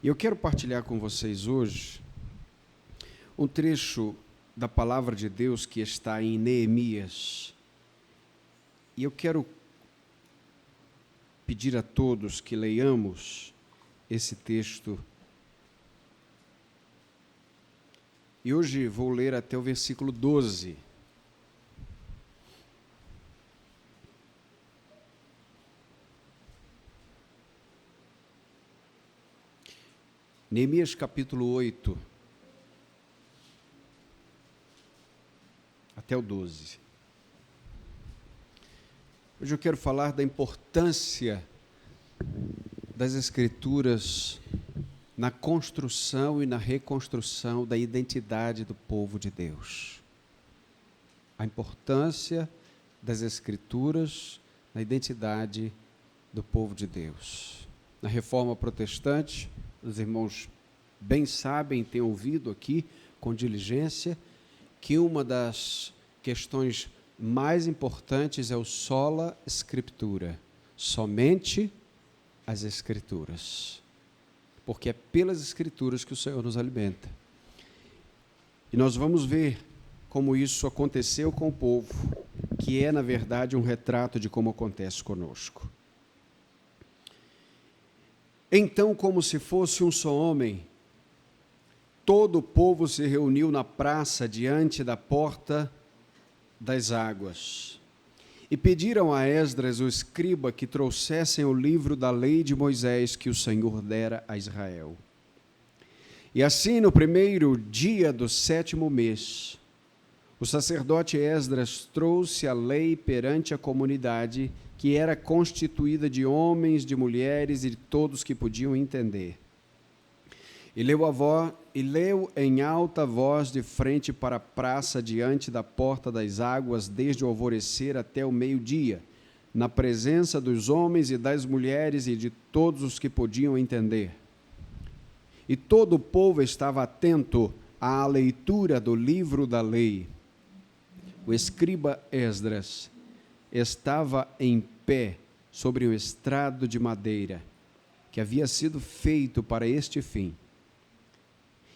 E eu quero partilhar com vocês hoje um trecho da palavra de Deus que está em Neemias. E eu quero pedir a todos que leiamos esse texto. E hoje vou ler até o versículo 12. Neemias capítulo 8, até o 12. Hoje eu quero falar da importância das Escrituras na construção e na reconstrução da identidade do povo de Deus. A importância das Escrituras na identidade do povo de Deus. Na Reforma Protestante, os irmãos bem sabem, têm ouvido aqui com diligência, que uma das questões mais importantes é o sola scriptura, somente as Escrituras. Porque é pelas Escrituras que o Senhor nos alimenta. E nós vamos ver como isso aconteceu com o povo, que é, na verdade, um retrato de como acontece conosco. Então, como se fosse um só homem, todo o povo se reuniu na praça diante da porta das águas. E pediram a Esdras, o escriba, que trouxessem o livro da lei de Moisés que o Senhor dera a Israel. E assim, no primeiro dia do 7º mês, o sacerdote Esdras trouxe a lei perante a comunidade, que era constituída de homens, de mulheres e de todos que podiam entender. E leu em alta voz de frente para a praça, diante da porta das águas, desde o alvorecer até o meio-dia, na presença dos homens e das mulheres e de todos os que podiam entender. E todo o povo estava atento à leitura do livro da lei. O escriba Esdras estava em pé sobre um estrado de madeira, que havia sido feito para este fim.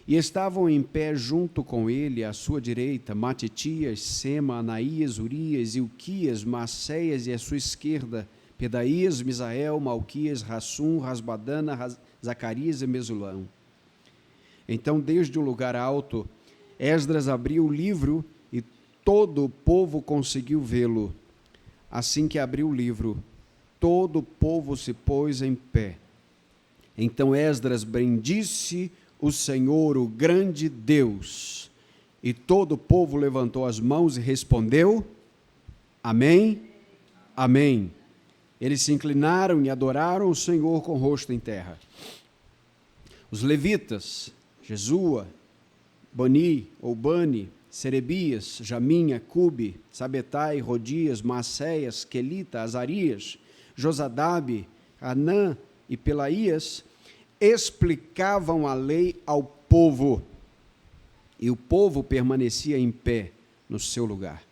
E estavam em pé junto com ele, à sua direita, Matitias, Sema, Anaías, Urias, Ilquias, Maceias, e à sua esquerda, Pedaías, Misael, Malquias, Rassum, Rasbadana, Zacarias e Mesulão. Então, desde o lugar alto, Esdras abriu o livro e todo o povo conseguiu vê-lo. Assim que abriu o livro, todo o povo se pôs em pé. Então Esdras bendisse o Senhor, o grande Deus. E todo o povo levantou as mãos e respondeu: Amém, Amém. Eles se inclinaram e adoraram o Senhor com o rosto em terra. Os levitas, Jesua, Bani, Serebias, Jaminha, Cube, Sabetai, Rodias, Maceias, Quelita, Azarias, Josadabe, Anã e Pelaías explicavam a lei ao povo, e o povo permanecia em pé no seu lugar.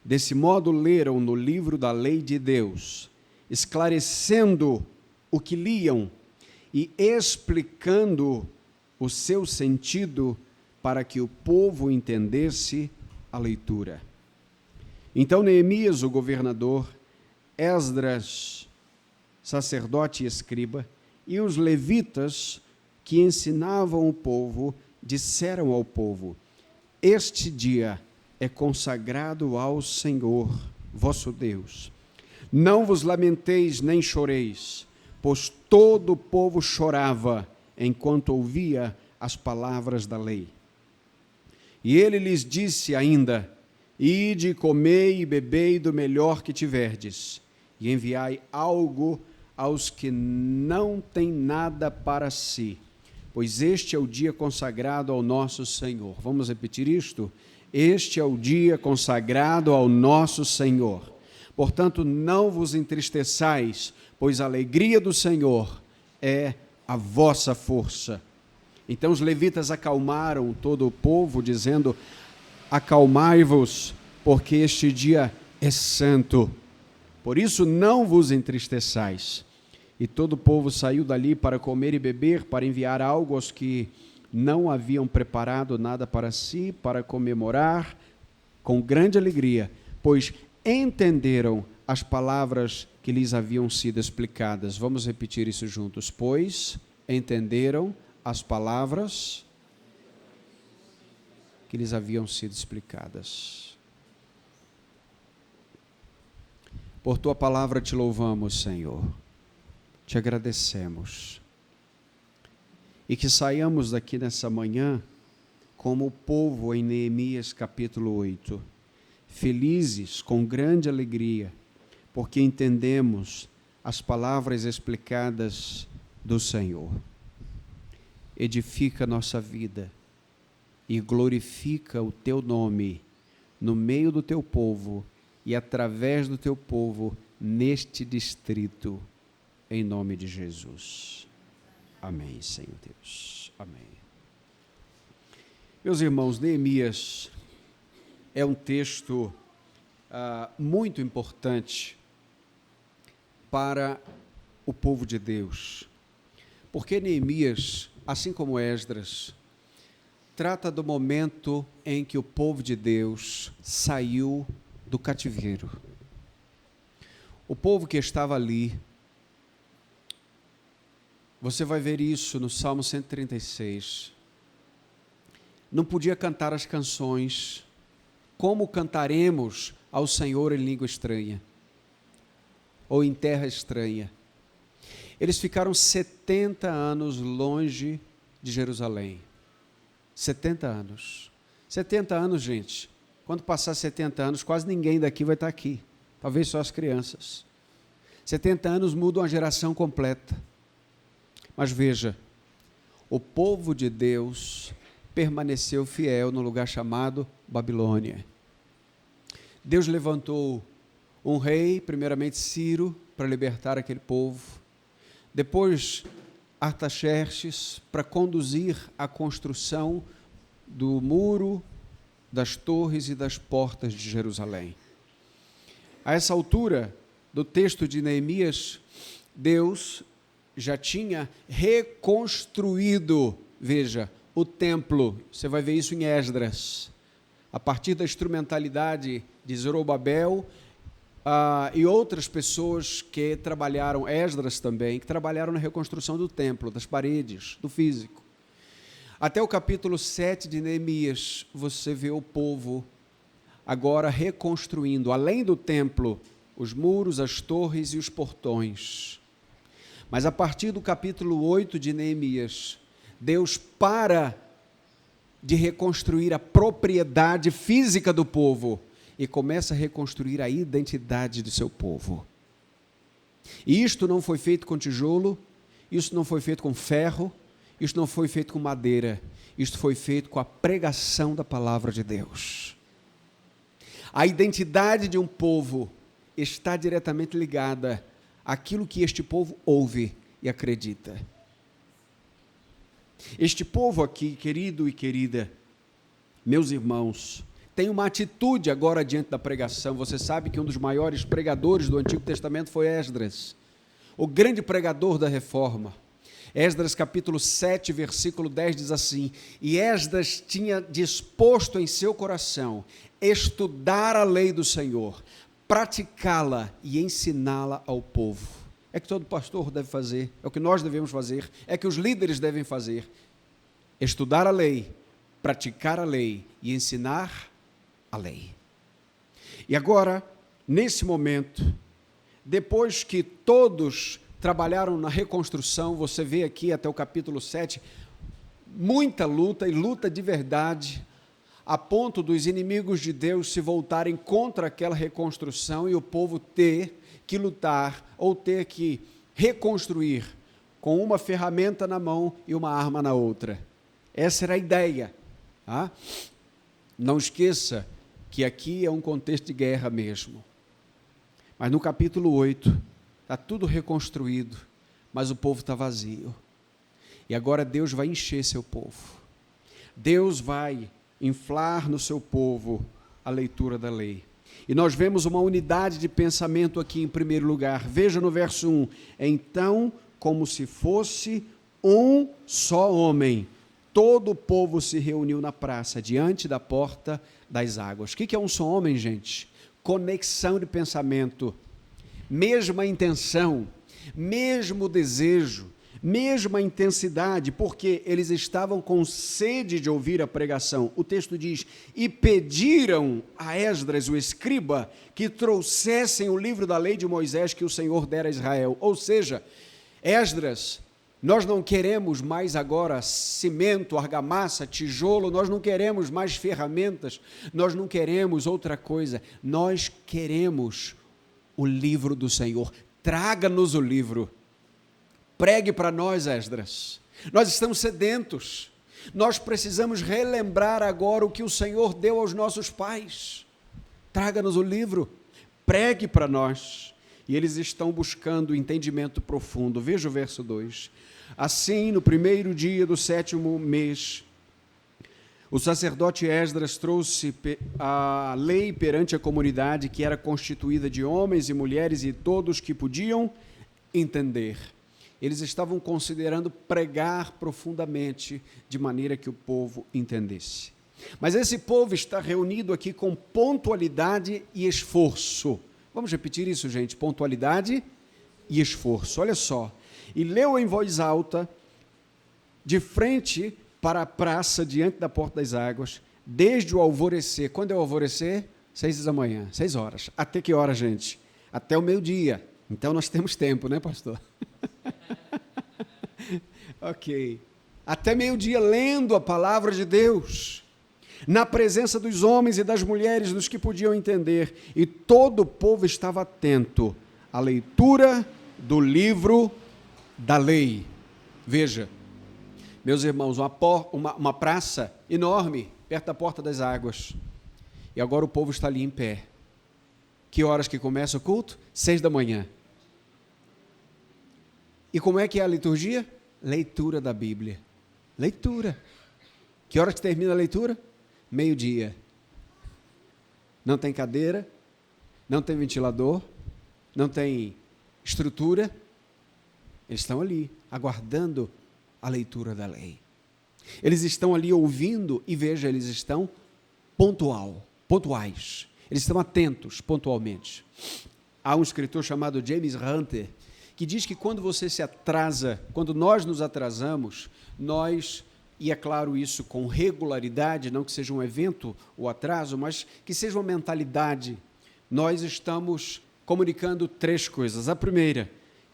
Desse modo leram no livro da lei de Deus, esclarecendo o que liam e explicando o seu sentido para que o povo entendesse a leitura. Então Neemias, o governador, Esdras, sacerdote e escriba, e os levitas que ensinavam o povo, disseram ao povo: Este dia é consagrado ao Senhor, vosso Deus. Não vos lamenteis nem choreis, pois todo o povo chorava enquanto ouvia as palavras da lei. E ele lhes disse ainda: Ide, comei e bebei do melhor que tiverdes, e enviai algo aos que não têm nada para si, pois este é o dia consagrado ao nosso Senhor. Vamos repetir isto? Este é o dia consagrado ao nosso Senhor. Portanto, não vos entristeçais, pois a alegria do Senhor é a vossa força. Então os levitas acalmaram todo o povo, dizendo: acalmai-vos, porque este dia é santo. Por isso não vos entristeçais. E todo o povo saiu dali para comer e beber, para enviar algo aos que não haviam preparado nada para si, para comemorar com grande alegria, pois entenderam as palavras que lhes haviam sido explicadas. Vamos repetir isso juntos. Pois entenderam as palavras que lhes haviam sido explicadas. Por tua palavra te louvamos, Senhor. Te agradecemos. E que saiamos daqui nessa manhã como o povo em Neemias capítulo 8, felizes, com grande alegria, porque entendemos as palavras explicadas do Senhor. Edifica nossa vida e glorifica o teu nome no meio do teu povo e através do teu povo neste distrito, em nome de Jesus. Amém, Senhor Deus. Amém. Meus irmãos, Neemias é um texto muito importante para o povo de Deus, porque Neemias, assim como Esdras, trata do momento em que o povo de Deus saiu do cativeiro. O povo que estava ali, você vai ver isso no Salmo 136, não podia cantar as canções, como cantaremos ao Senhor em língua estranha, ou em terra estranha. Eles ficaram 70 anos longe de Jerusalém. 70 anos. 70 anos, gente. Quando passar 70 anos, quase ninguém daqui vai estar aqui. Talvez só as crianças. 70 anos mudam a geração completa. Mas veja, o povo de Deus permaneceu fiel no lugar chamado Babilônia. Deus levantou um rei, primeiramente Ciro, para libertar aquele povo. Depois, Artaxerxes, para conduzir a construção do muro, das torres e das portas de Jerusalém. A essa altura do texto de Neemias, Deus já tinha reconstruído, veja, o templo. Você vai ver isso em Esdras. A partir da instrumentalidade de Zorobabel e outras pessoas que trabalharam, Esdras também, que trabalharam na reconstrução do templo, das paredes, do físico. Até o capítulo 7 de Neemias, você vê o povo agora reconstruindo, além do templo, os muros, as torres e os portões. Mas a partir do capítulo 8 de Neemias, Deus para de reconstruir a propriedade física do povo e começa a reconstruir a identidade do seu povo. E isto não foi feito com tijolo, isso não foi feito com ferro, isto não foi feito com madeira, isto foi feito com a pregação da palavra de Deus. A identidade de um povo está diretamente ligada àquilo que este povo ouve e acredita. Este povo aqui, querido e querida, meus irmãos, tem uma atitude agora diante da pregação. Você sabe que um dos maiores pregadores do Antigo Testamento foi Esdras, o grande pregador da reforma. Esdras capítulo 7, versículo 10 diz assim: e Esdras tinha disposto em seu coração estudar a lei do Senhor, praticá-la e ensiná-la ao povo. É que todo pastor deve fazer, é o que nós devemos fazer, é que os líderes devem fazer. Estudar a lei, praticar a lei e ensinar a lei. E agora, nesse momento, depois que todos trabalharam na reconstrução, você vê aqui até o capítulo 7, muita luta, e luta de verdade, a ponto dos inimigos de Deus se voltarem contra aquela reconstrução e o povo ter que lutar ou ter que reconstruir com uma ferramenta na mão e uma arma na outra. Essa era a ideia. Tá? Não esqueça que aqui é um contexto de guerra mesmo. Mas no capítulo 8, está tudo reconstruído, mas o povo está vazio. E agora Deus vai encher seu povo. Deus vai inflar no seu povo a leitura da lei. E nós vemos uma unidade de pensamento aqui em primeiro lugar. Veja no verso 1. Então, como se fosse um só homem, todo o povo se reuniu na praça, diante da porta das águas. O que é um só homem, gente? Conexão de pensamento, mesma intenção, mesmo desejo, mesma intensidade, porque eles estavam com sede de ouvir a pregação. O texto diz, e pediram a Esdras, o escriba, que trouxessem o livro da lei de Moisés que o Senhor dera a Israel. Ou seja, Esdras, nós não queremos mais agora cimento, argamassa, tijolo, nós não queremos mais ferramentas, nós não queremos outra coisa, nós queremos o livro do Senhor. Traga-nos o livro. Pregue para nós, Esdras. Nós estamos sedentos. Nós precisamos relembrar agora o que o Senhor deu aos nossos pais. Traga-nos o livro. Pregue para nós. E eles estão buscando entendimento profundo. Veja o verso 2. Assim, no primeiro dia do 7º mês, o sacerdote Esdras trouxe a lei perante a comunidade, que era constituída de homens e mulheres e todos que podiam entender. Eles estavam considerando pregar profundamente, de maneira que o povo entendesse. Mas esse povo está reunido aqui com pontualidade e esforço. Vamos repetir isso, gente? Pontualidade e esforço. Olha só. E leu em voz alta, de frente para a praça, diante da porta das águas, desde o alvorecer. Quando é o alvorecer? 6 da manhã, 6 horas. Até que hora, gente? Até o meio-dia. Então, nós temos tempo, né, pastor? Ok. Até meio-dia, lendo a palavra de Deus, na presença dos homens e das mulheres, dos que podiam entender. E todo o povo estava atento à leitura do livro da lei. Veja, meus irmãos, uma praça enorme, perto da porta das águas. E agora o povo está ali em pé. Que horas que começa o culto? 6 da manhã. E como é que é a liturgia? Leitura da Bíblia. Leitura. Que horas que termina a leitura? Meio-dia. Não tem cadeira, não tem ventilador, não tem estrutura. Eles estão ali, aguardando a leitura da lei. Eles estão ali ouvindo e, veja, eles estão pontuais. Eles estão atentos pontualmente. Há um escritor chamado James Hunter que diz que quando você se atrasa, quando nós nos atrasamos, e é claro isso com regularidade, não que seja um evento o atraso, mas que seja uma mentalidade, nós estamos comunicando 3 coisas. A primeira,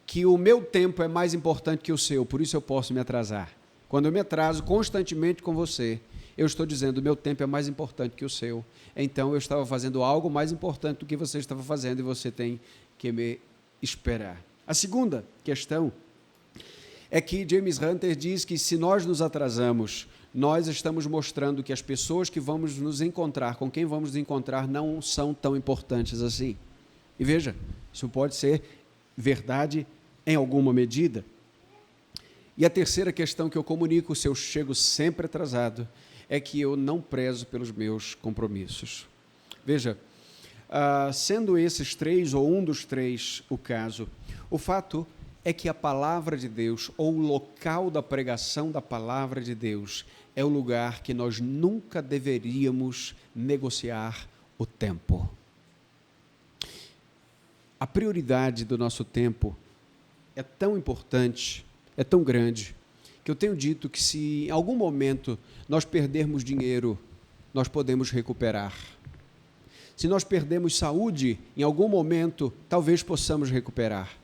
que o meu tempo é mais importante que o seu, por isso eu posso me atrasar. Quando eu me atraso constantemente com você, eu estou dizendo, o meu tempo é mais importante que o seu. Então, eu estava fazendo algo mais importante do que você estava fazendo e você tem que me esperar. A segunda questão é que James Hunter diz que se nós nos atrasamos, nós estamos mostrando que as pessoas que vamos nos encontrar, com quem vamos nos encontrar, não são tão importantes assim. E veja, isso pode ser verdade em alguma medida. E a terceira questão que eu comunico, se eu chego sempre atrasado, é que eu não prezo pelos meus compromissos. Veja, sendo esses 3 ou um dos 3 o caso, o fato é que a palavra de Deus, ou o local da pregação da palavra de Deus, é o lugar que nós nunca deveríamos negociar o tempo. A prioridade do nosso tempo é tão importante, é tão grande, que eu tenho dito que se em algum momento nós perdermos dinheiro, nós podemos recuperar. Se nós perdemos saúde, em algum momento, talvez possamos recuperar.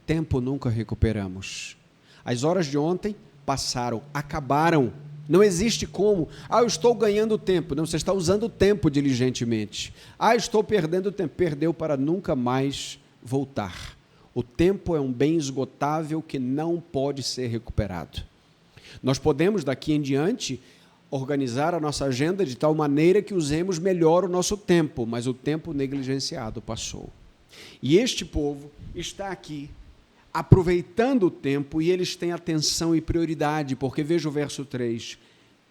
Tempo nunca recuperamos. As horas de ontem passaram, acabaram. Não existe como. Eu estou ganhando tempo. Não, você está usando o tempo diligentemente. Estou perdendo tempo. Perdeu para nunca mais voltar. O tempo é um bem esgotável que não pode ser recuperado. Nós podemos, daqui em diante, organizar a nossa agenda de tal maneira que usemos melhor o nosso tempo, mas o tempo negligenciado passou. E este povo está aqui, aproveitando o tempo, e eles têm atenção e prioridade, porque veja o verso 3,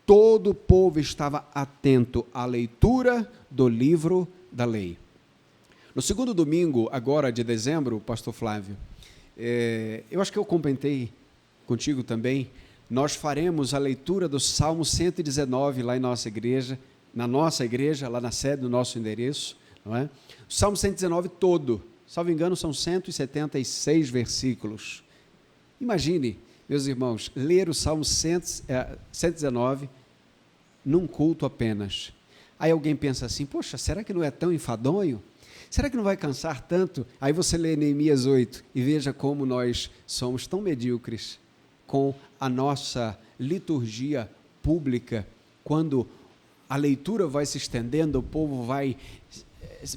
todo o povo estava atento à leitura do livro da lei. No segundo domingo, agora de dezembro, pastor Flávio, eu acho que eu comentei contigo também, nós faremos a leitura do Salmo 119 lá em nossa igreja, lá na sede do nosso endereço, não é? O Salmo 119 todo, salvo engano, são 176 versículos. Imagine, meus irmãos, ler o Salmo 119 num culto apenas. Aí alguém pensa assim, poxa, será que não é tão enfadonho? Será que não vai cansar tanto? Aí você lê Neemias 8 e veja como nós somos tão medíocres com a nossa liturgia pública, quando a leitura vai se estendendo, o povo vai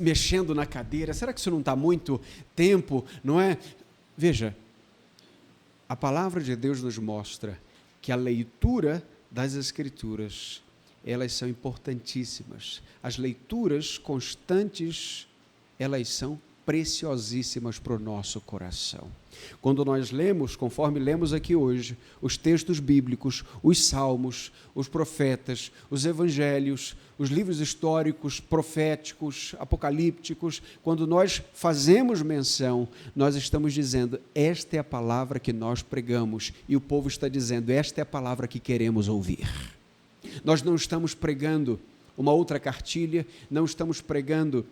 mexendo na cadeira. Será que isso não está muito tempo, não é? Veja, a palavra de Deus nos mostra que a leitura das Escrituras, elas são importantíssimas. As leituras constantes, elas são preciosíssimas para o nosso coração. Quando nós lemos, conforme lemos aqui hoje, os textos bíblicos, os salmos, os profetas, os evangelhos, os livros históricos, proféticos, apocalípticos, quando nós fazemos menção, nós estamos dizendo, esta é a palavra que nós pregamos, e o povo está dizendo, esta é a palavra que queremos ouvir. Nós não estamos pregando uma outra cartilha, não estamos pregando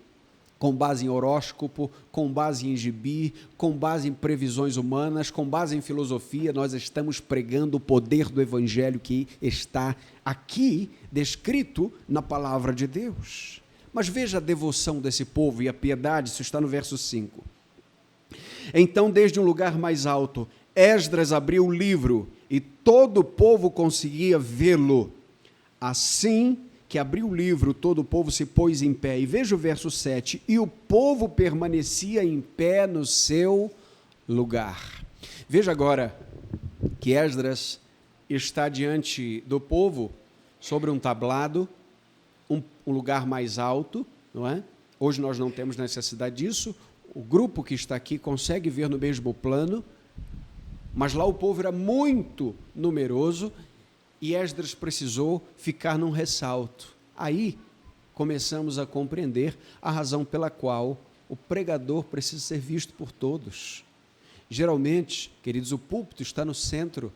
com base em horóscopo, com base em gibi, com base em previsões humanas, com base em filosofia, nós estamos pregando o poder do Evangelho que está aqui descrito na palavra de Deus. Mas veja a devoção desse povo e a piedade, isso está no verso 5. Então, desde um lugar mais alto, Esdras abriu o livro e todo o povo conseguia vê-lo. Assim que abriu o livro, todo o povo se pôs em pé. E veja o verso 7. E o povo permanecia em pé no seu lugar. Veja agora que Esdras está diante do povo sobre um tablado, um lugar mais alto, não é? Hoje nós não temos necessidade disso. O grupo que está aqui consegue ver no mesmo plano, mas lá o povo era muito numeroso, e Esdras precisou ficar num ressalto. Aí começamos a compreender a razão pela qual o pregador precisa ser visto por todos. Geralmente, queridos, o púlpito está no centro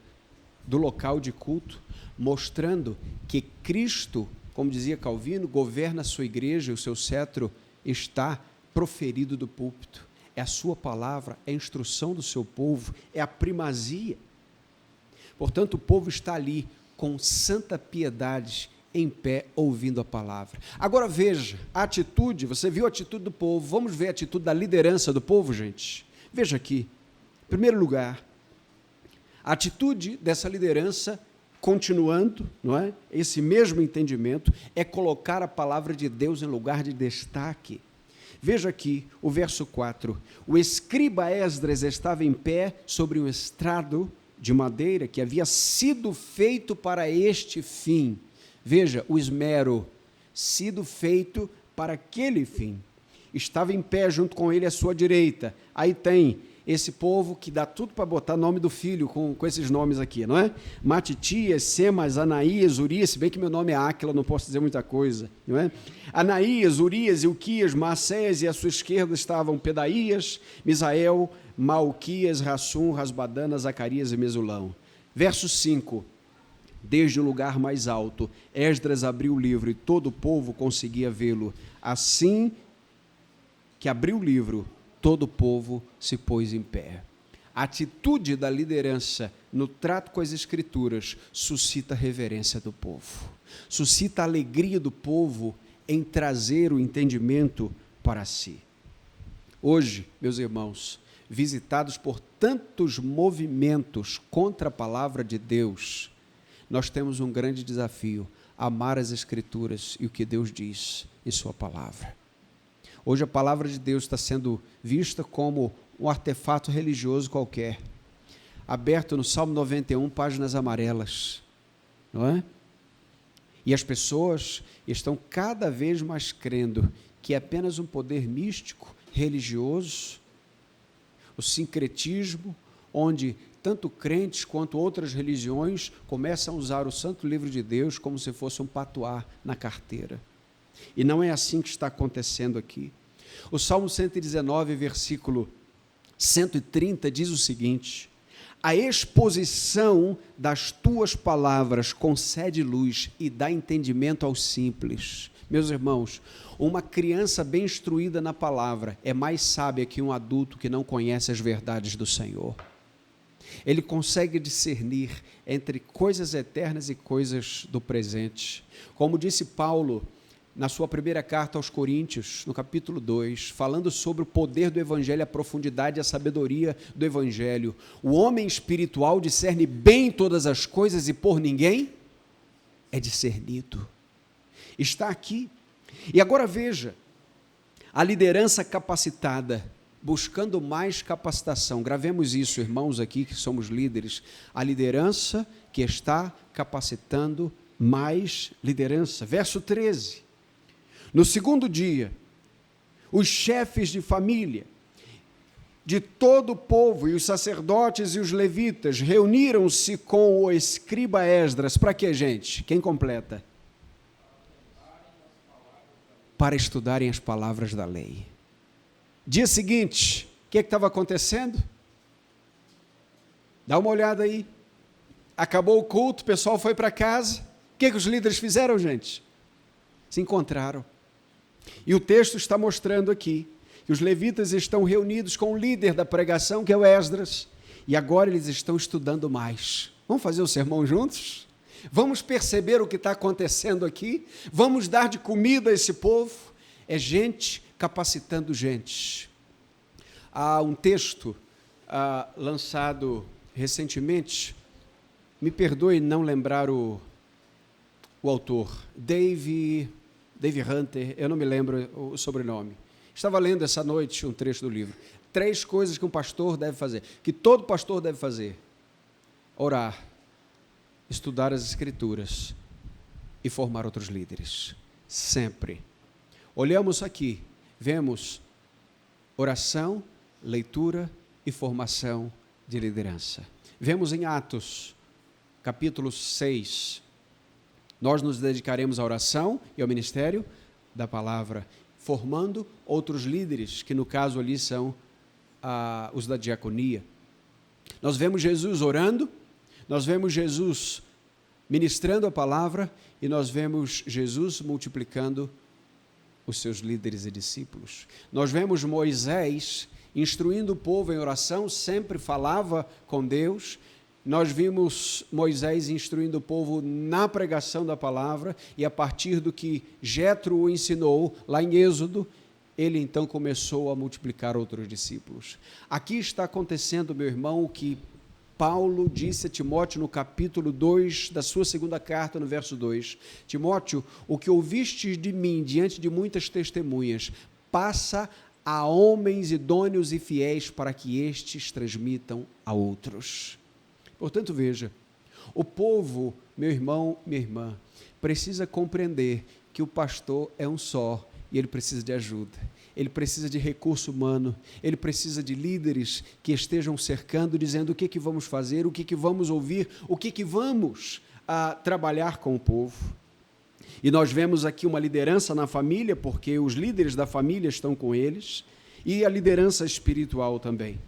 do local de culto, mostrando que Cristo, como dizia Calvino, governa a sua igreja, o seu cetro está proferido do púlpito. É a sua palavra, é a instrução do seu povo, é a primazia. Portanto, o povo está ali, com santa piedade, em pé, ouvindo a palavra. Agora veja, a atitude, você viu a atitude do povo, vamos ver a atitude da liderança do povo, gente? Veja aqui, em primeiro lugar, a atitude dessa liderança, continuando, não é? Esse mesmo entendimento, é colocar a palavra de Deus em lugar de destaque. Veja aqui o verso 4, o escriba Esdras estava em pé sobre um estrado de madeira que havia sido feito para este fim. Veja, o esmero, sido feito para aquele fim. Estava em pé junto com ele à sua direita. Aí tem esse povo que dá tudo para botar nome do filho com esses nomes aqui, não é? Matitias, Semas, Anaías, Urias, se bem que meu nome é Áquila, não posso dizer muita coisa, não é? Anaías, Urias, Ilquias, Maacés, e à sua esquerda estavam Pedaías, Misael, Malquias, Rassum, Rasbadana, Zacarias e Mesulão. Verso 5, desde o lugar mais alto, Esdras abriu o livro e todo o povo conseguia vê-lo. Assim que abriu o livro, todo o povo se pôs em pé. A atitude da liderança no trato com as Escrituras suscita a reverência do povo, suscita a alegria do povo em trazer o entendimento para si. Hoje, meus irmãos, visitados por tantos movimentos contra a palavra de Deus, nós temos um grande desafio, amar as Escrituras e o que Deus diz em sua palavra. Hoje a palavra de Deus está sendo vista como um artefato religioso qualquer, aberto no Salmo 91, páginas amarelas, não é? E as pessoas estão cada vez mais crendo que é apenas um poder místico, religioso, o sincretismo, onde tanto crentes quanto outras religiões começam a usar o Santo Livro de Deus como se fosse um patuá na carteira. E não é assim que está acontecendo aqui. O Salmo 119, versículo 130, diz o seguinte: a exposição das tuas palavras concede luz e dá entendimento aos simples. Meus irmãos, uma criança bem instruída na palavra é mais sábia que um adulto que não conhece as verdades do Senhor. Ele consegue discernir entre coisas eternas e coisas do presente. Como disse Paulo na sua primeira carta aos Coríntios, no capítulo 2, falando sobre o poder do Evangelho, a profundidade e a sabedoria do Evangelho. O homem espiritual discerne bem todas as coisas e por ninguém é discernido. Está aqui. E agora veja, a liderança capacitada, buscando mais capacitação. Gravemos isso, irmãos, aqui que somos líderes. A liderança que está capacitando mais liderança. Verso 13. No segundo dia, os chefes de família de todo o povo e os sacerdotes e os levitas reuniram-se com o escriba Esdras. Para quê, gente? Quem completa? Para estudarem as palavras da lei. Dia seguinte, o que estava acontecendo? Dá uma olhada aí. Acabou o culto, o pessoal foi para casa. O que os líderes fizeram, gente? Se encontraram. E o texto está mostrando aqui que os levitas estão reunidos com o líder da pregação, que é o Esdras, e agora eles estão estudando mais. Vamos fazer o sermão juntos? Vamos perceber o que está acontecendo aqui? Vamos dar de comida a esse povo? É gente capacitando gente. Há um texto lançado recentemente, me perdoe não lembrar o autor, Dave Hunter, eu não me lembro o sobrenome. Estava lendo essa noite um trecho do livro. 3 coisas que um pastor deve fazer, que todo pastor deve fazer: orar, estudar as Escrituras e formar outros líderes. Sempre. Olhamos aqui, vemos oração, leitura e formação de liderança. Vemos em Atos, capítulo 6, nós nos dedicaremos à oração e ao ministério da palavra, formando outros líderes, que no caso ali são os da diaconia. Nós vemos Jesus orando, nós vemos Jesus ministrando a palavra e nós vemos Jesus multiplicando os seus líderes e discípulos. Nós vemos Moisés instruindo o povo em oração, sempre falava com Deus. Nós vimos Moisés instruindo o povo na pregação da palavra, e a partir do que Jetro o ensinou, lá em Êxodo, ele então começou a multiplicar outros discípulos. Aqui está acontecendo, meu irmão, o que Paulo disse a Timóteo no capítulo 2 da sua segunda carta, no verso 2. Timóteo, o que ouvistes de mim diante de muitas testemunhas, passa a homens idôneos e fiéis para que estes transmitam a outros. Portanto, veja, o povo, meu irmão, minha irmã, precisa compreender que o pastor é um só e ele precisa de ajuda, ele precisa de recurso humano, ele precisa de líderes que estejam cercando, dizendo o que vamos fazer, o que vamos ouvir, o que vamos trabalhar com o povo. E nós vemos aqui uma liderança na família, porque os líderes da família estão com eles, e a liderança espiritual também.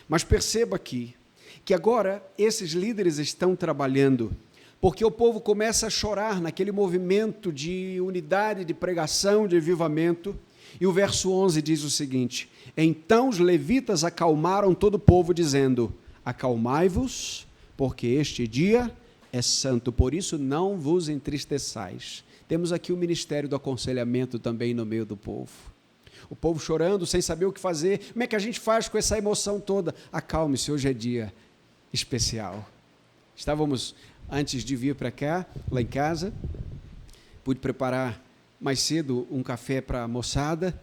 Mas perceba aqui, que agora esses líderes estão trabalhando, porque o povo começa a chorar naquele movimento de unidade, de pregação, de avivamento, e o verso 11 diz o seguinte: então os levitas acalmaram todo o povo, dizendo: acalmai-vos, porque este dia é santo, por isso não vos entristeçais. Temos aqui o ministério do aconselhamento também no meio do povo. O povo chorando, sem saber o que fazer. Como é que a gente faz com essa emoção toda? Acalme-se, hoje é dia especial. Estávamos, antes de vir para cá, lá em casa, pude preparar mais cedo um café para a moçada,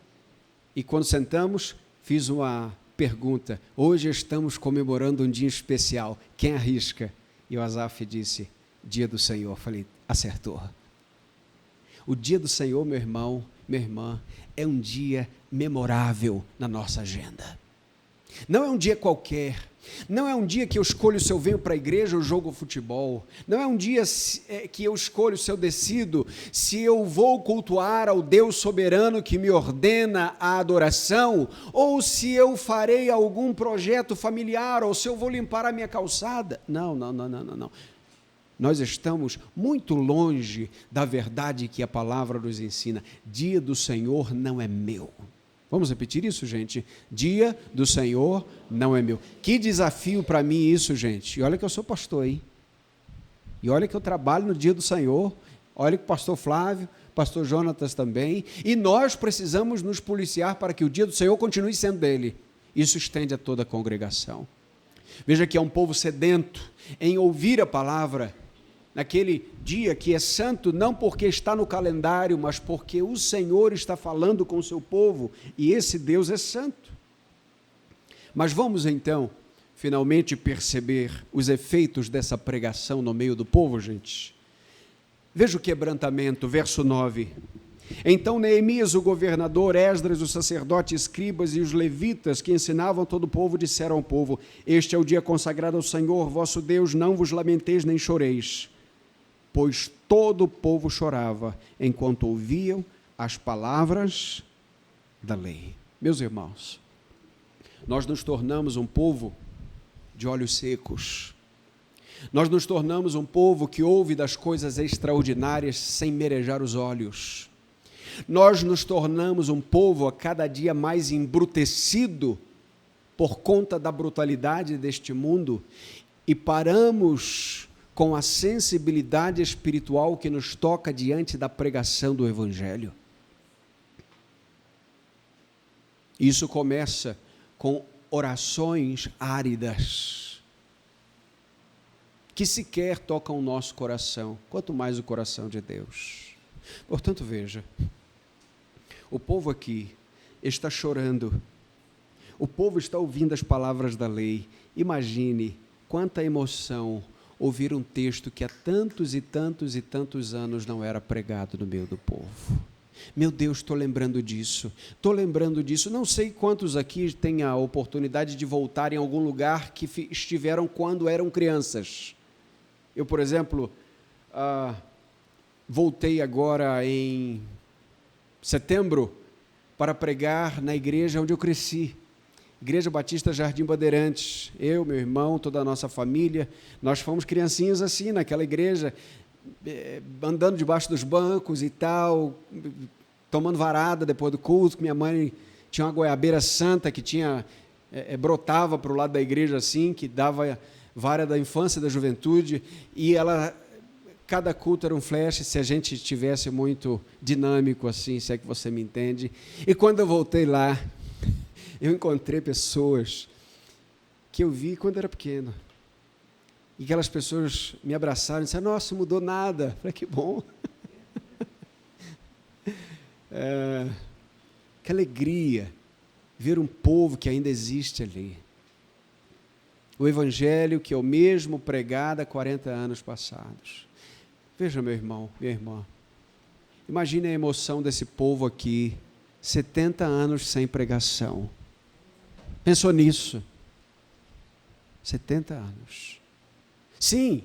e quando sentamos, fiz uma pergunta: hoje estamos comemorando um dia especial, quem arrisca? E o Azaf disse: dia do Senhor. Falei: acertou. O dia do Senhor, meu irmão, minha irmã, é um dia memorável na nossa agenda. Não é um dia qualquer. Não é um dia que eu escolho se eu venho para a igreja ou jogo futebol. Não é um dia que eu escolho se eu decido se eu vou cultuar ao Deus soberano que me ordena a adoração, ou se eu farei algum projeto familiar, ou se eu vou limpar a minha calçada. Não. Nós estamos muito longe da verdade que a palavra nos ensina. Dia do Senhor não é meu. Vamos repetir isso, gente? Dia do Senhor não é meu. Que desafio para mim isso, gente. E olha que eu sou pastor, hein? E olha que eu trabalho no dia do Senhor. Olha que o pastor Flávio, pastor Jonatas também. E nós precisamos nos policiar para que o dia do Senhor continue sendo dele. Isso estende a toda a congregação. Veja que é um povo sedento em ouvir a palavra, naquele dia que é santo, não porque está no calendário, mas porque o Senhor está falando com o seu povo, e esse Deus é santo. Mas vamos então, finalmente, perceber os efeitos dessa pregação no meio do povo, gente. Veja o quebrantamento, verso 9. Então Neemias, o governador, Esdras, o sacerdote, escribas e os levitas que ensinavam todo o povo, disseram ao povo: este é o dia consagrado ao Senhor, vosso Deus, não vos lamenteis nem choreis. Pois todo o povo chorava enquanto ouviam as palavras da lei. Meus irmãos, nós nos tornamos um povo de olhos secos. Nós nos tornamos um povo que ouve das coisas extraordinárias sem merejar os olhos. Nós nos tornamos um povo a cada dia mais embrutecido por conta da brutalidade deste mundo e paramos com a sensibilidade espiritual que nos toca diante da pregação do Evangelho. Isso começa com orações áridas, que sequer tocam o nosso coração, quanto mais o coração de Deus. Portanto, veja, o povo aqui está chorando, o povo está ouvindo as palavras da lei. Imagine quanta emoção ouvir um texto que há tantos e tantos e tantos anos não era pregado no meio do povo. Meu Deus, estou lembrando disso, não sei quantos aqui têm a oportunidade de voltar em algum lugar que estiveram quando eram crianças. Eu, por exemplo, voltei agora em setembro para pregar na igreja onde eu cresci, Igreja Batista Jardim Bandeirantes. Eu, meu irmão, toda a nossa família, nós fomos criancinhas assim, naquela igreja, andando debaixo dos bancos e tal, tomando varada depois do culto. Minha mãe tinha uma goiabeira santa que brotava para o lado da igreja assim, que dava vara da infância e da juventude, e cada culto era um flash, se a gente estivesse muito dinâmico assim, se é que você me entende. E quando eu voltei lá, eu encontrei pessoas que eu vi quando era pequeno. E aquelas pessoas me abraçaram e disseram: nossa, não mudou nada. Eu falei: que bom. Que alegria ver um povo que ainda existe ali. O Evangelho que é o mesmo pregado há 40 anos passados. Veja, meu irmão, minha irmã. Imagine a emoção desse povo aqui, 70 anos sem pregação. Pensou nisso? 70 anos. Sim,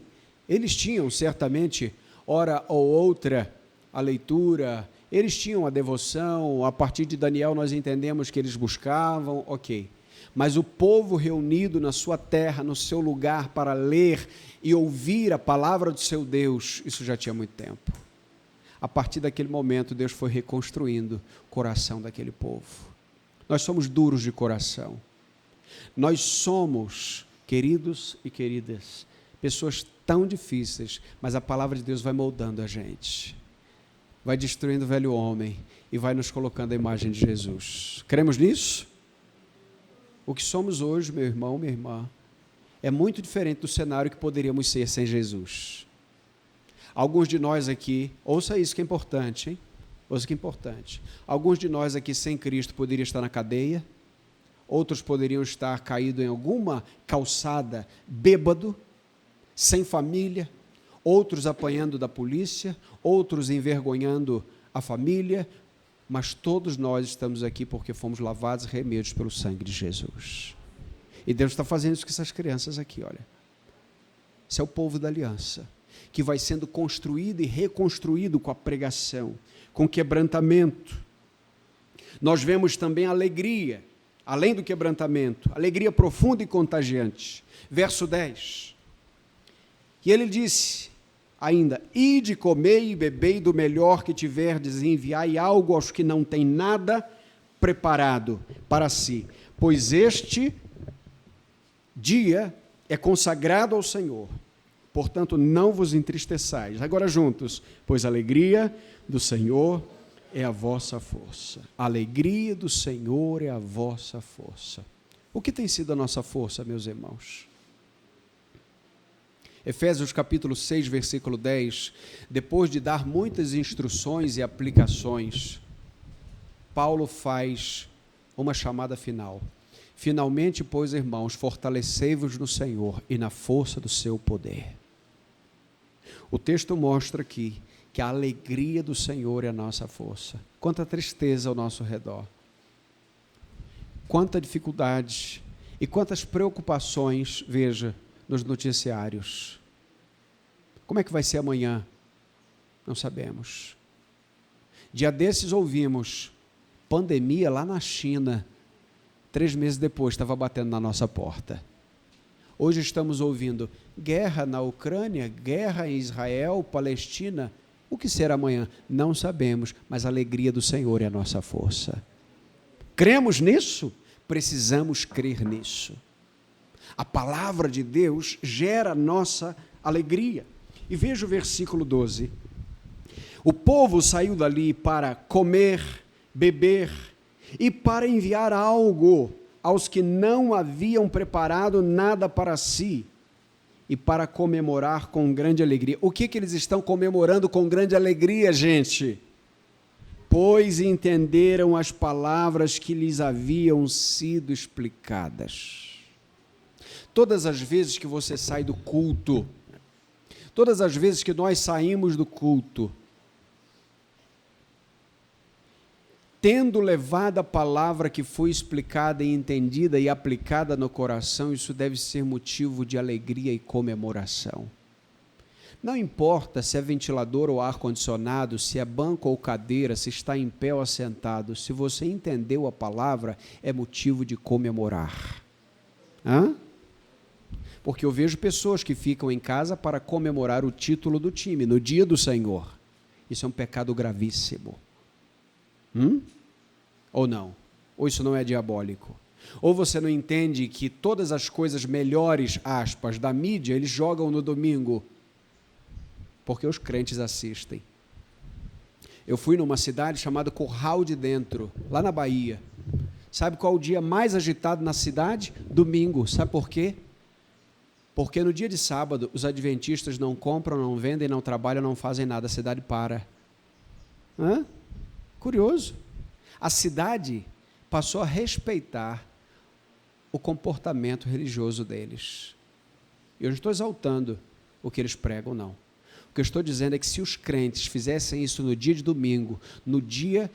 eles tinham certamente, hora ou outra, a leitura, eles tinham a devoção, a partir de Daniel nós entendemos que eles buscavam, ok. Mas o povo reunido na sua terra, no seu lugar, para ler e ouvir a palavra do seu Deus, isso já tinha muito tempo. A partir daquele momento, Deus foi reconstruindo o coração daquele povo. Nós somos duros de coração. Nós somos, queridos e queridas, pessoas tão difíceis, mas a palavra de Deus vai moldando a gente. Vai destruindo o velho homem e vai nos colocando a imagem de Jesus. Cremos nisso? O que somos hoje, meu irmão, minha irmã, é muito diferente do cenário que poderíamos ser sem Jesus. Alguns de nós aqui, ouça isso que é importante, hein? Ouça que é importante. Alguns de nós aqui sem Cristo poderiam estar na cadeia, outros poderiam estar caídos em alguma calçada, bêbado, sem família, outros apanhando da polícia, outros envergonhando a família, mas todos nós estamos aqui porque fomos lavados e remidos pelo sangue de Jesus. E Deus está fazendo isso com essas crianças aqui, olha. Esse é o povo da aliança, que vai sendo construído e reconstruído com a pregação, com quebrantamento. Nós vemos também alegria, além do quebrantamento, alegria profunda e contagiante. Verso 10. E ele disse ainda: ide, comei e bebei do melhor que tiverdes e enviai algo aos que não têm nada preparado para si, pois este dia é consagrado ao Senhor. Portanto, não vos entristeçais. Agora juntos, pois a alegria do Senhor é a vossa força. A alegria do Senhor é a vossa força. O que tem sido a nossa força, meus irmãos? Efésios capítulo 6, versículo 10, depois de dar muitas instruções e aplicações, Paulo faz uma chamada final. Finalmente, pois, irmãos, fortalecei-vos no Senhor e na força do seu poder. O texto mostra aqui que a alegria do Senhor é a nossa força. Quanta tristeza ao nosso redor, quanta dificuldade e quantas preocupações, veja, nos noticiários. Como é que vai ser amanhã? Não sabemos. Dia desses ouvimos, pandemia lá na China, 3 meses depois estava batendo na nossa porta. Hoje estamos ouvindo guerra na Ucrânia, guerra em Israel, Palestina. O que será amanhã? Não sabemos, mas a alegria do Senhor é a nossa força. Cremos nisso? Precisamos crer nisso. A palavra de Deus gera nossa alegria. E veja o versículo 12. O povo saiu dali para comer, beber e para enviar algo aos que não haviam preparado nada para si e para comemorar com grande alegria. O que eles estão comemorando com grande alegria, gente? Pois entenderam as palavras que lhes haviam sido explicadas. Todas as vezes que você sai do culto, todas as vezes que nós saímos do culto, tendo levado a palavra que foi explicada e entendida e aplicada no coração, isso deve ser motivo de alegria e comemoração. Não importa se é ventilador ou ar-condicionado, se é banco ou cadeira, se está em pé ou assentado, se você entendeu a palavra, é motivo de comemorar. Porque eu vejo pessoas que ficam em casa para comemorar o título do time, no dia do Senhor. Isso é um pecado gravíssimo. Ou não? Ou isso não é diabólico? Ou você não entende que todas as coisas melhores, aspas, da mídia, eles jogam no domingo, porque os crentes assistem. Eu fui numa cidade chamada Curral de Dentro, lá na Bahia. Sabe qual é o dia mais agitado na cidade? Domingo. Sabe por quê? Porque no dia de sábado, os adventistas não compram, não vendem, não trabalham, não fazem nada, a cidade para. Curioso. A cidade passou a respeitar o comportamento religioso deles. Eu não estou exaltando o que eles pregam, não. O que eu estou dizendo é que se os crentes fizessem isso no dia de domingo, no dia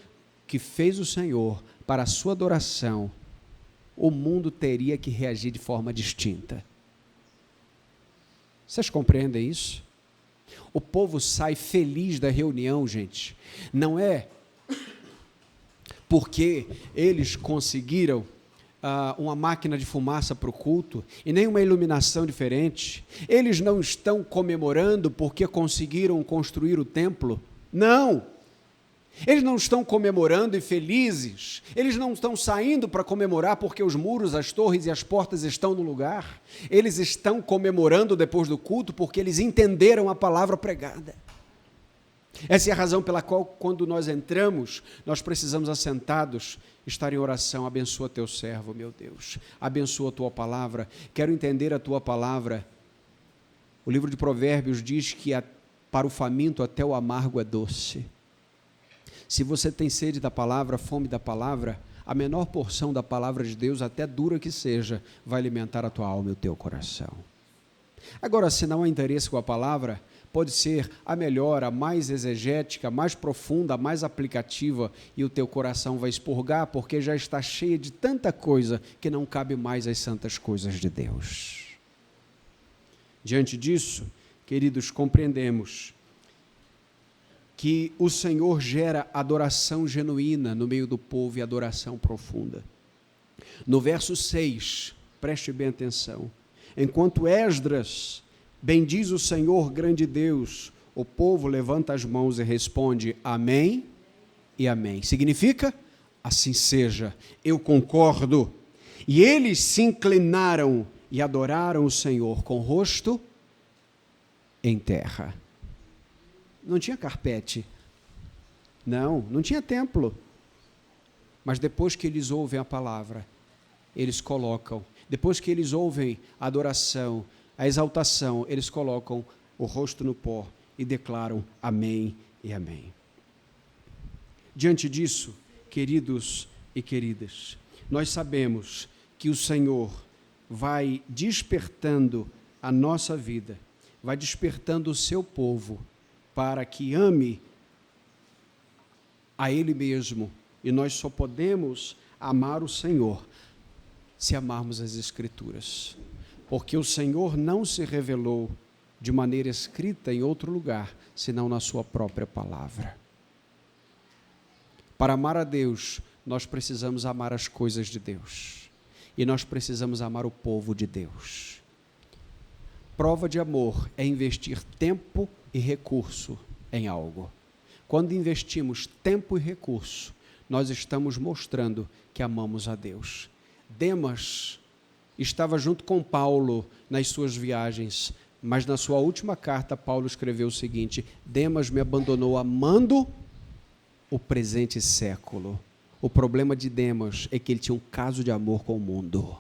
que fez o Senhor para a sua adoração, o mundo teria que reagir de forma distinta. Vocês compreendem isso? O povo sai feliz da reunião, gente. Não é porque eles conseguiram uma máquina de fumaça para o culto e nem uma iluminação diferente. Eles não estão comemorando porque conseguiram construir o templo. Não! Eles não estão comemorando e felizes. Eles não estão saindo para comemorar porque os muros, as torres e as portas estão no lugar. Eles estão comemorando depois do culto porque eles entenderam a palavra pregada. Essa é a razão pela qual, quando nós entramos, nós precisamos, assentados, estar em oração. Abençoa teu servo, meu Deus. Abençoa a tua palavra. Quero entender a tua palavra. O livro de Provérbios diz que para o faminto até o amargo é doce. Se você tem sede da palavra, fome da palavra, a menor porção da palavra de Deus, até dura que seja, vai alimentar a tua alma e o teu coração. Agora, se não há interesse com a palavra, pode ser a melhor, a mais exegética, a mais profunda, a mais aplicativa, e o teu coração vai expurgar, porque já está cheia de tanta coisa que não cabe mais às santas coisas de Deus. Diante disso, queridos, compreendemos que o Senhor gera adoração genuína no meio do povo e adoração profunda. No verso 6, preste bem atenção, enquanto Esdras bendiz o Senhor, grande Deus, o povo levanta as mãos e responde amém e amém. Significa, assim seja, eu concordo. E eles se inclinaram e adoraram o Senhor com o rosto em terra. Não tinha carpete, não tinha templo. Mas depois que eles ouvem a palavra, eles colocam, depois que eles ouvem a adoração, a exaltação, eles colocam o rosto no pó e declaram amém e amém. Diante disso, queridos e queridas, nós sabemos que o Senhor vai despertando a nossa vida, vai despertando o seu povo para que ame a Ele mesmo. E nós só podemos amar o Senhor se amarmos as Escrituras. Porque o Senhor não se revelou de maneira escrita em outro lugar, senão na sua própria palavra. Para amar a Deus, nós precisamos amar as coisas de Deus. E nós precisamos amar o povo de Deus. Prova de amor é investir tempo e recurso em algo. Quando investimos tempo e recurso, nós estamos mostrando que amamos a Deus. Demas estava junto com Paulo nas suas viagens, mas na sua última carta, Paulo escreveu o seguinte: Demas me abandonou amando o presente século. O problema de Demas é que ele tinha um caso de amor com o mundo.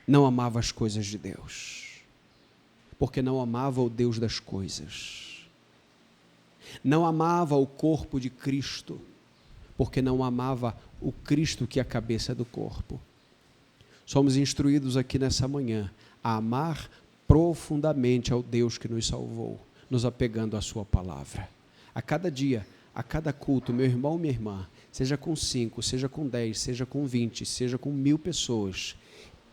Não amava as coisas de Deus, porque não amava o Deus das coisas. Não amava o corpo de Cristo, porque não amava o Cristo que é a cabeça do corpo. Somos instruídos aqui nessa manhã a amar profundamente ao Deus que nos salvou, nos apegando à sua palavra. A cada dia, a cada culto, meu irmão, minha irmã, seja com 5, seja com 10, seja com 20, seja com 1000 pessoas,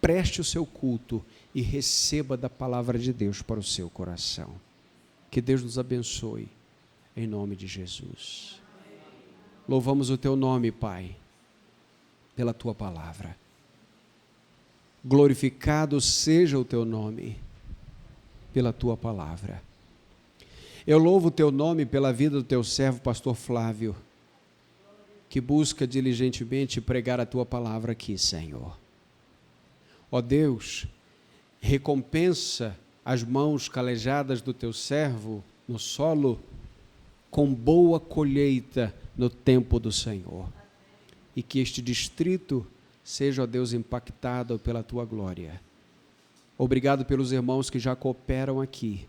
preste o seu culto e receba da palavra de Deus para o seu coração. Que Deus nos abençoe, em nome de Jesus. Louvamos o teu nome, Pai, pela tua palavra. Glorificado seja o teu nome pela tua palavra. Eu louvo o teu nome pela vida do teu servo, pastor Flávio, que busca diligentemente pregar a tua palavra aqui, Senhor. Ó Deus, recompensa as mãos calejadas do teu servo no solo com boa colheita no tempo do Senhor. E que este distrito seja, ó Deus, impactado pela tua glória. Obrigado pelos irmãos que já cooperam aqui.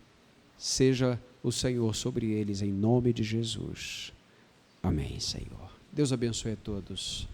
Seja o Senhor sobre eles, em nome de Jesus. Amém, Senhor. Deus abençoe a todos.